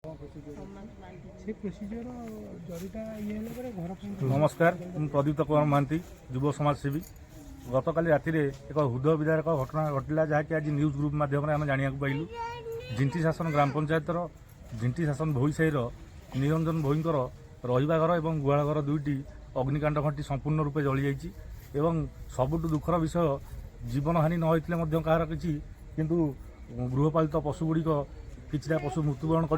नमस्कार प्रदीप्त कुमार महांती युव समाजसेवी गतकाली राति एक हृदय विदारक घटना घटला जहाँकि आज न्यूज ग्रुप मध्यम आम जाना पाइलु झिंटी शासन ग्राम पंचायतर झिंटी शासन भोईसाईर निरंजन भोईंकर रहिबा घर और गुहाल घर दुईटी अग्निकांड घटी संपूर्ण रूपे जली जाइए सबुठ दुखर विषय जीवन हानि न होते कहार किसी किंतु गृहपालित पशुगुड़िक किछिटा पशु मृत्युवरण कर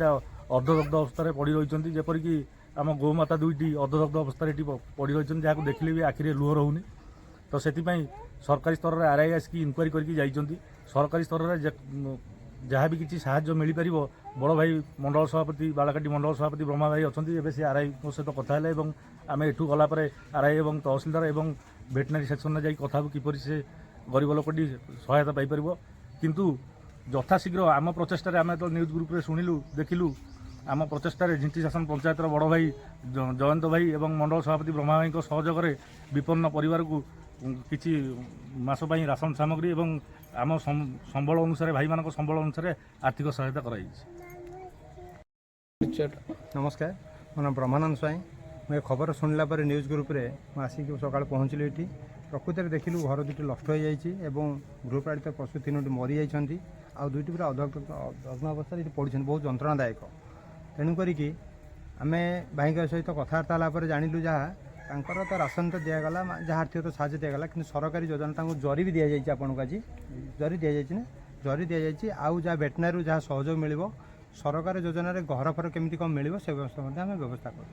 अर्धदग्ध अवस्था पड़ रही जेपरिक आम गोमाता दुईटी अर्धदग्ध अवस्था पड़ रही जहाँ देखिले भी आखिरे लुह रोनी तो से सरकारी स्तर में आरआई आसिक इनक्वारी करके सरकारी स्तर में जहाँ भी किसी साहाय्य मिल पार बड़ भाई मंडल सभापति बालाकाटी मंडल सभापति ब्रह्मा भाई अच्छा एवं सी आरआई सहित कथा आम एठू गलापर आरआई और तहसिलदार और भेटनारी सेक्शन में जाकि कथा किपर से गरीब लोकटी सहायता पाइपर किंतु यथाशीघ्र आम प्रचेषार आम तो न्यूज ग्रुप रे शुणिलु देखिलु आम प्रचेषार झिंटी शासन पंचायतर बड़ भाई जयंत भाई और मंडल सभापति ब्रह्मा भाई सहयोग विपन्न परिवार को किसी मास राशन सामग्री और आम संबल अनुसार भाई मान संबल अनुसार आर्थिक सहायता कर। नमस्कार मो नाम ब्रह्मानंद स्वाई मैं खबर शुणला न्यूज ग्रुप रे आसिक सका पहुँचली ये प्रकृत में देखिलु घर दुटी नष्ट हो जाए गृहपालित पशु 3टी मरी जाइए आ दुईटी पूरा अग्न अवस्था पड़े बहुत जंत्रणादायक तेणुक आम भाई सहित कथबार्ता जानिलु जहाँ तो राशन तो दिगला जहाँ आर्थिक तो साहय दिगला कि सरकारी योजना जरी भी दि जाए आपको आज जरी दि जाए जरी दि जाए आउ जहाँ भेटनारी जहाँ सहयोग मिल सरकार योजन घर फर केमी कम मिल से व्यवस्था आम व्यवस्था करूँ।